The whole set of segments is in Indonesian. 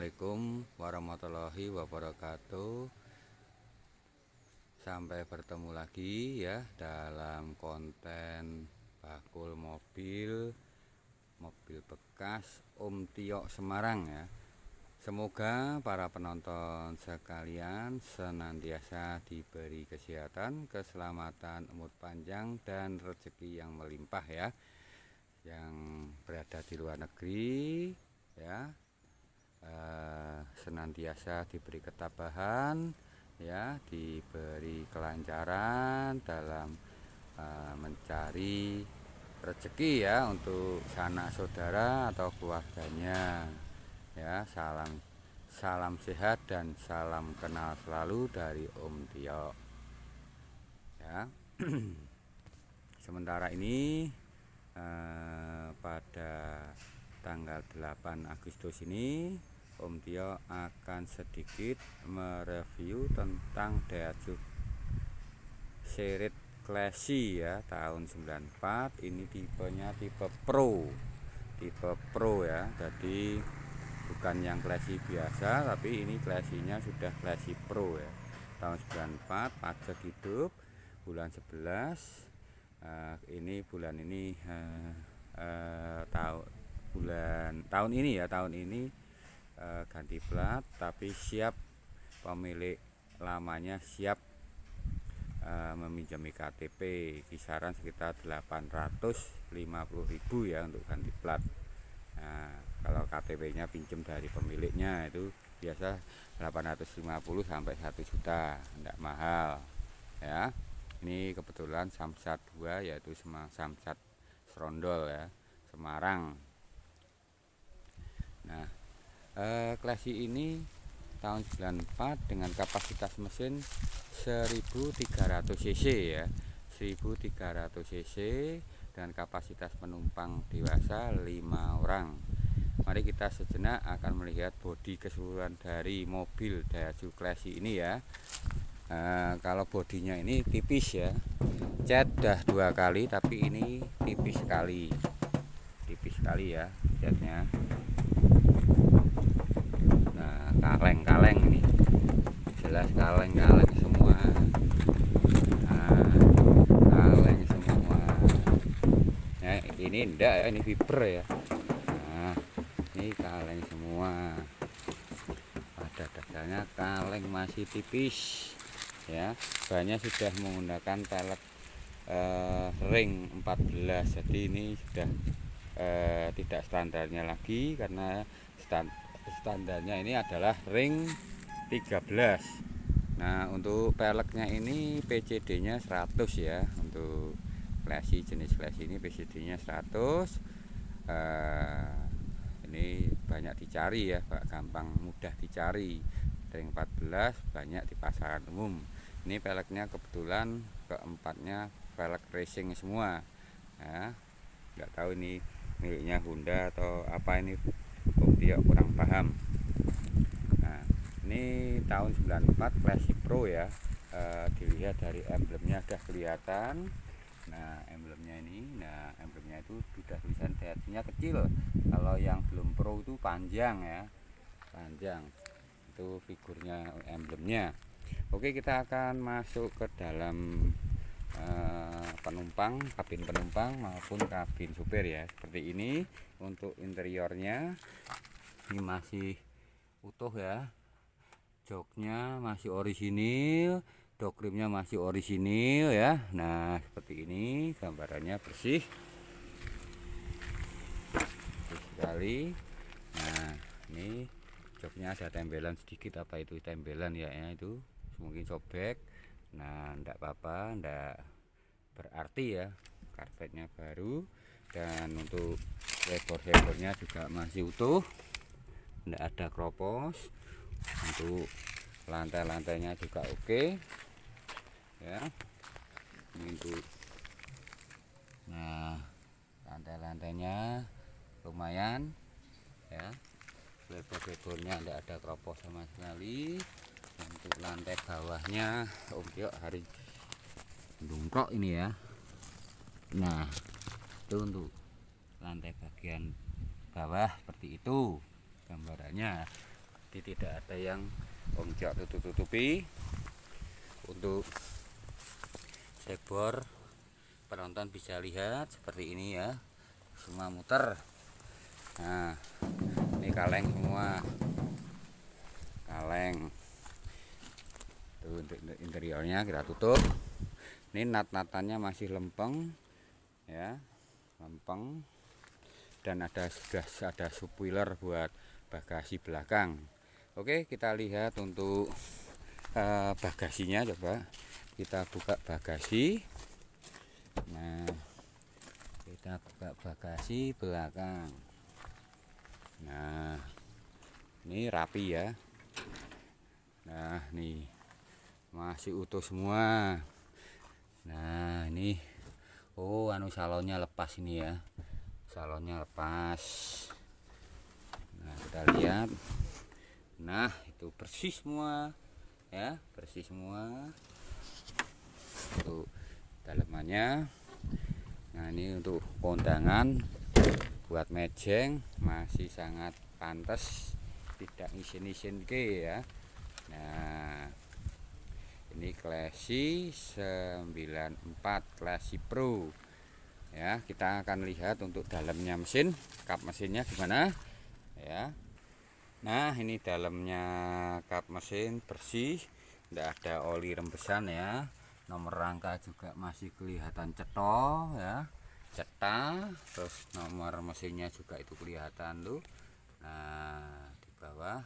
Assalamualaikum warahmatullahi wabarakatuh. Sampai bertemu lagi ya dalam konten bakul mobil bekas Om Tio Semarang ya. Semoga para penonton sekalian senantiasa diberi kesehatan, keselamatan, umur panjang dan rezeki yang melimpah ya. Yang berada di luar negeri ya, senantiasa diberi ketabahan ya, diberi kelancaran dalam mencari rezeki ya untuk sanak saudara atau keluarganya ya. Salam sehat dan salam kenal selalu dari Om Tio ya. Sementara ini pada tanggal 8 Agustus ini Om Tio akan sedikit mereview tentang Daihatsu Cerit Classy ya, tahun 94. Ini tipenya tipe Pro ya. Jadi bukan yang Classy biasa, tapi ini Classy-nya sudah Classy Pro ya. Tahun 94, pajak hidup bulan 11. Ini bulan ini tahun ini ganti plat, tapi siap, pemilik lamanya siap meminjami KTP kisaran sekitar 850.000 ya untuk ganti plat. Nah, kalau KTP-nya pinjam dari pemiliknya itu biasa 850 sampai 1 juta, tidak mahal ya. Ini kebetulan Samsat 2, yaitu Samsat Serondol ya, Semarang. Nah, Classy ini tahun 94 dengan kapasitas mesin 1300 cc ya, 1300 cc dan kapasitas penumpang dewasa 5 orang. Mari kita sejenak akan melihat bodi keseluruhan dari mobil Daihatsu Classy ini ya. Kalau bodinya ini tipis ya, cat dah 2 kali, tapi ini tipis sekali ya catnya. Nah, kaleng ini jelas kaleng semua. Nah, kaleng semua ya, ini enggak ya, ini fiber ya. Nah, ini kaleng semua, pada dasarnya kaleng masih tipis ya. Bannya sudah menggunakan pelek ring 14, jadi ini sudah tidak standarnya lagi, karena standarnya ini adalah ring 13. Nah, untuk peleknya ini PCD nya 100 ya. Untuk Classy, jenis Classy ini PCD nya 100. Ini banyak dicari ya Pak, gampang mudah dicari. Ring 14 banyak di pasaran umum. Ini peleknya kebetulan keempatnya pelek racing semua ya. Nggak tahu ini miliknya Honda atau apa, ini Om Tio kurang paham. Nah, ini tahun 94 Classy Pro ya. Dilihat dari emblemnya sudah kelihatan. Nah, emblemnya itu sudah tulisan Daihatsu-nya kecil. Kalau yang belum Pro itu panjang ya, panjang. Itu figurnya, emblemnya. Oke, kita akan masuk ke dalam kabin penumpang maupun kabin supir ya. Seperti ini. Untuk interiornya ini masih utuh ya, joknya masih orisinil, dokrimnya masih orisinil ya. Nah, seperti ini gambarannya, bersih sekali. Nah, ini joknya ada tembelan sedikit, apa itu tembelan ya, itu mungkin sobek. Nah, enggak apa-apa, enggak berarti ya, karpetnya baru. Dan untuk heboh-hebohnya juga masih utuh, enggak ada kropos. Untuk lantai-lantainya juga oke ya. Ini untuk, nah, lantai-lantainya lumayan ya, heboh-hebohnya enggak ada kropos sama sekali. Untuk lantai bawahnya Om Tio hari dungkrok ini ya. Nah, itu untuk lantai bagian bawah seperti itu gambarannya. jadi tidak ada yang ongkok tutup-tutupi. Untuk sekbor penonton bisa lihat seperti ini ya, semua muter. Nah ini kaleng semua, kaleng tuh. Untuk interiornya kita tutup. Ini nat-natannya masih lempeng ya, lempeng, dan sudah ada spoiler buat bagasi belakang. Oke, kita lihat untuk bagasinya. Coba kita buka bagasi. Nah kita buka bagasi belakang. Nah ini rapi ya. Nah nih masih utuh semua. Nah ini salonnya lepas ini ya, salonnya lepas. Nah kita lihat, nah itu bersih semua ya, bersih semua. Untuk dalamannya, nah ini untuk kondangan buat mejeng masih sangat pantas, tidak isin-isin ke ya. Nah ini Classy 94 Classy Pro ya. Kita akan lihat untuk dalamnya mesin, kap mesinnya gimana ya. Nah ini dalamnya kap mesin bersih, tidak ada oli rembesan ya. Nomor rangka juga masih kelihatan cetok ya, cetak. Terus nomor mesinnya juga itu kelihatan tuh. Nah di bawah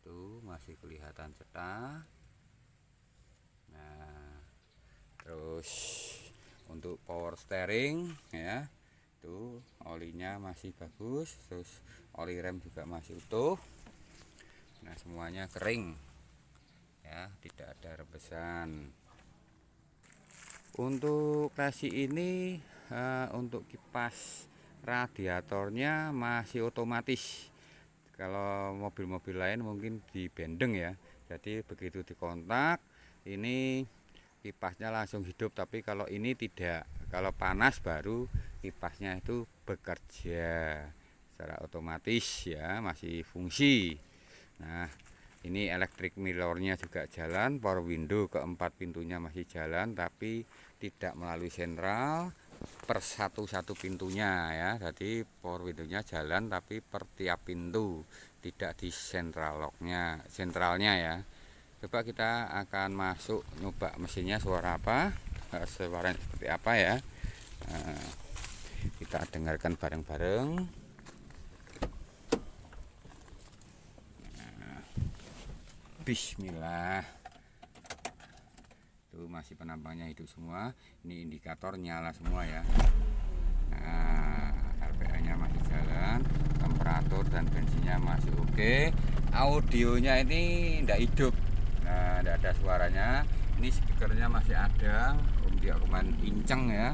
tuh masih kelihatan cetak. Nah terus untuk power steering ya, tuh olinya masih bagus. Terus oli rem juga masih utuh. Nah semuanya kering ya, tidak ada rebesan. Untuk Classy ini untuk kipas radiatornya masih otomatis. Kalau mobil-mobil lain mungkin dibendeng ya, jadi begitu dikontak ini kipasnya langsung hidup. Tapi kalau ini tidak, kalau panas baru kipasnya itu bekerja secara otomatis ya, masih fungsi. Nah ini electric mirrornya juga jalan, power window keempat pintunya masih jalan, tapi tidak melalui sentral, per satu pintunya ya. Jadi power windownya jalan tapi per tiap pintu, tidak di sentral locknya, sentralnya ya. Coba kita akan masuk nyoba mesinnya, suara apa, suaranya seperti apa ya. Kita dengarkan bareng-bareng. Bismillah. Tuh masih penampangnya hidup semua. Ini indikator nyala semua ya. Nah RPM nya masih jalan, temperatur dan bensinnya masih oke. Audionya ini tidak hidup, nah tidak ada suaranya. Ini speakernya masih ada, dia kemarin inceng ya,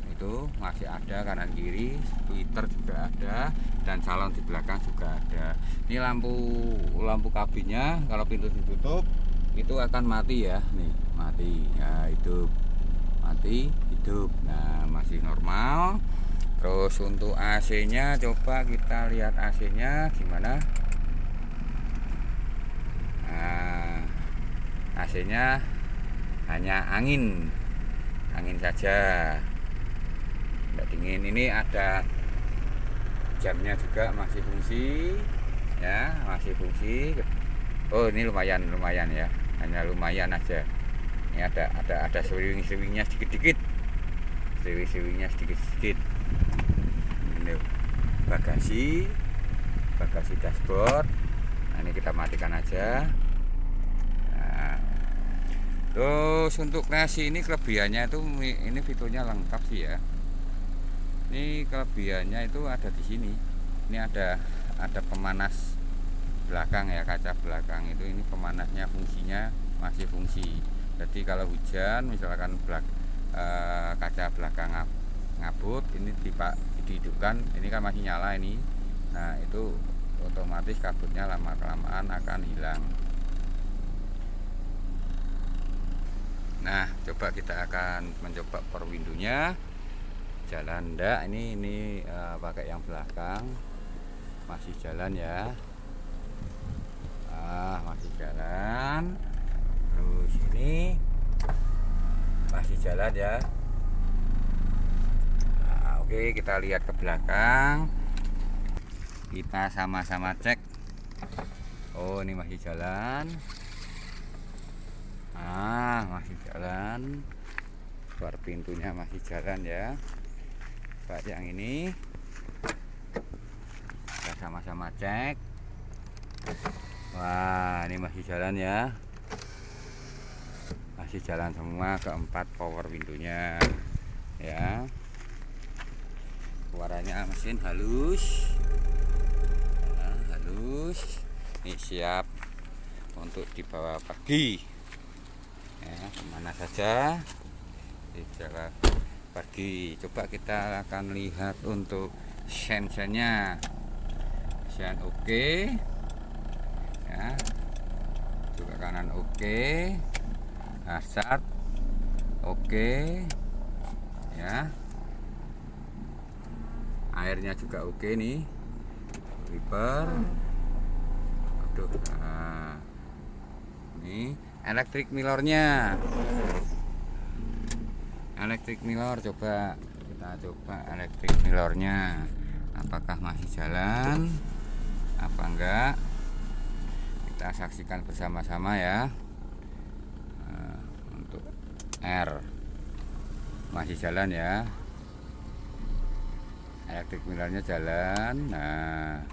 itu masih ada kanan kiri. Twitter juga ada, dan salon di belakang juga ada. Ini lampu kabinnya kalau pintu ditutup itu akan mati ya, nih mati ya, hidup, mati hidup. Nah masih normal. Terus untuk AC nya coba kita lihat AC nya gimana. Nah AC nya hanya angin saja, tidak dingin. Ini ada jamnya juga masih fungsi ya, masih fungsi. Oh ini lumayan ya, hanya lumayan aja. Ini ada sewing-sewingnya sedikit-sedikit, ini bagasi dashboard. Nah ini kita matikan aja. Nah, terus untuk Classy ini kelebihannya itu, ini fiturnya lengkap sih ya. Ini kelebihannya itu ada di sini. Ini ada pemanas belakang ya, kaca belakang itu, ini pemanasnya fungsinya masih fungsi. Jadi kalau hujan misalkan kaca belakang ngabut, ini dihidupkan, ini kan masih nyala ini. Nah itu otomatis kabutnya lama kelamaan akan hilang. Nah coba kita akan mencoba power window-nya jalan enggak. Ini pakai yang belakang masih jalan ya. Masih jalan. Terus ini masih jalan ya. Oke, kita lihat ke belakang. Kita sama-sama cek. Oh, ini masih jalan. Masih jalan. Keluar pintunya masih jalan ya. Pak, yang ini kita sama-sama cek. Wah, ini masih jalan ya. Masih jalan semua keempat power pintunya ya. Suaranya mesin halus ya, halus. Ini siap untuk dibawa pergi ya, kemana saja dibawa pergi. Coba kita akan lihat untuk sen-sennya. Sen oke ya, juga kanan oke, hazard oke ya, airnya juga oke nih, wiper. Aduh, ini elektrik mirrornya, elektrik mirror. Coba kita coba elektrik mirrornya apakah masih jalan apa enggak, kita saksikan bersama-sama ya. Untuk R masih jalan ya, elektrik mirrornya jalan. Nah,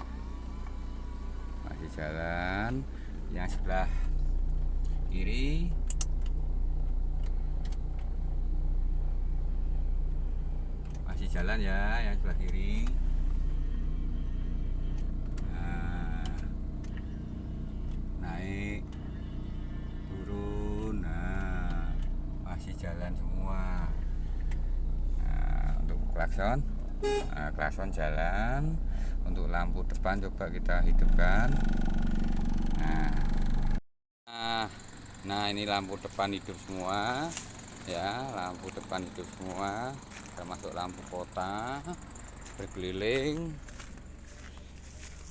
masih jalan. Yang sebelah kiri masih jalan ya, yang sebelah kiri. Naik turun, masih jalan semua. Untuk klakson, klakson jalan. Untuk lampu depan coba kita hidupkan. Nah, ini lampu depan hidup semua ya, lampu depan hidup semua, termasuk lampu kota berkeliling.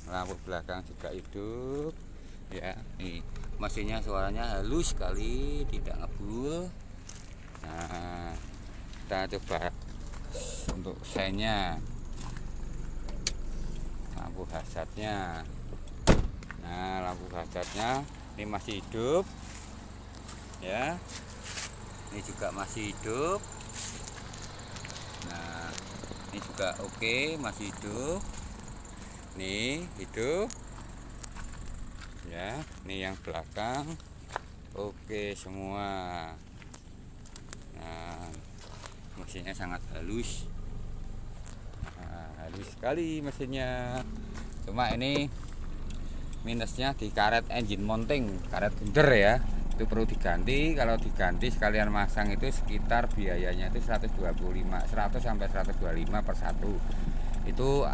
Lampu belakang juga hidup ya. Nih mesinnya suaranya halus sekali, tidak ngebul. Nah, kita coba untuk sennya, lampu hazardnya. Nah, lampu hazardnya ini masih hidup ya, ini juga masih hidup. Nah, ini juga oke, masih hidup. Nih hidup ya. Ini yang belakang oke semua. Nah, mesinnya sangat halus. Halus sekali mesinnya. Cuma ini minusnya di karet engine mounting, karet bundar ya, itu perlu diganti. Kalau diganti sekalian masang itu sekitar biayanya itu 100 sampai 125 per satu. Itu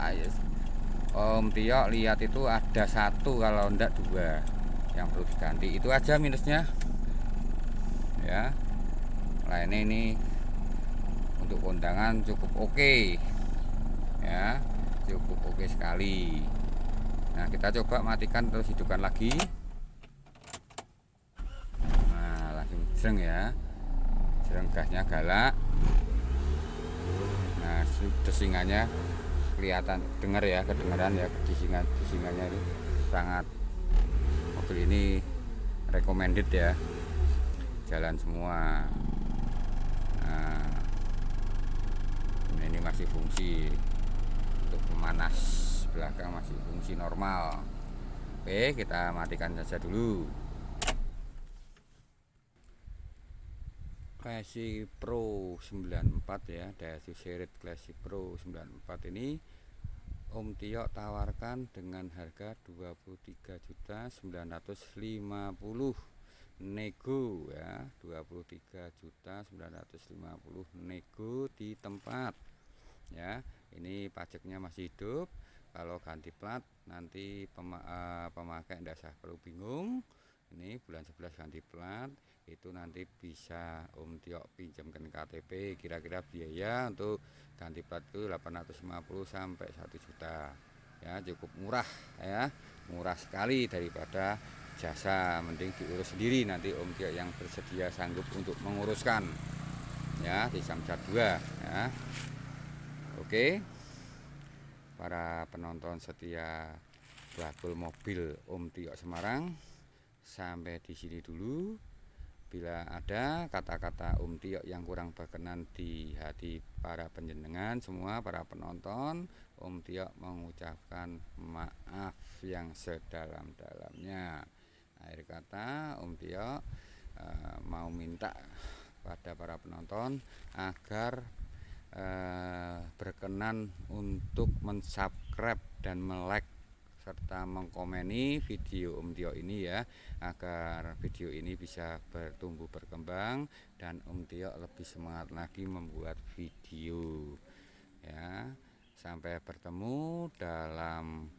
Om Tio lihat itu ada satu, kalau enggak dua yang perlu diganti. Itu aja minusnya ya. Lainnya ini untuk kondangan cukup oke ya, cukup oke sekali. Nah, kita coba matikan terus hidupkan lagi. Nah, langsung jreng ya, jreng, gasnya galak. Nah, desingannya kelihatan, dengar ya, kedengaran ya, desingannya itu sangat. Mobil ini recommended ya, jalan semua. Nah, ini masih fungsi untuk pemanas belakang, masih fungsi normal. Oke, kita matikan saja dulu. Classic Pro 94 ya, Daihatsu Serit Classic Pro 94 ini Om Tio tawarkan dengan harga 23.950.000 nego ya, 23.950.000 nego di tempat ya. Ini pajaknya masih hidup. Kalau ganti plat nanti pemakai tidak usah perlu bingung. Ini bulan 11 ganti plat, itu nanti bisa Om Tio pinjamkan KTP. Kira-kira biaya untuk ganti plat itu 850 sampai 1 juta ya, cukup murah ya, murah sekali daripada jasa, mending diurus sendiri, nanti Om Tio yang bersedia sanggup untuk menguruskan ya di Samsat 2 ya. Oke, para penonton setia Bakul Mobil Om Tio Semarang, sampai di sini dulu. Bila ada kata-kata Om Tio yang kurang berkenan di hati para penjenengan semua, para penonton, Om Tio mengucapkan maaf yang sedalam-dalamnya. Akhir kata Om Tio mau minta pada para penonton agar berkenan untuk mensubscribe dan melike serta mengkomeni video Om Tio ini ya, agar video ini bisa bertumbuh berkembang dan Om Tio lebih semangat lagi membuat video ya. Sampai bertemu dalam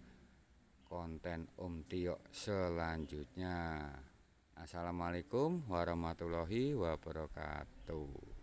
konten Om Tio selanjutnya. Assalamualaikum warahmatullahi wabarakatuh.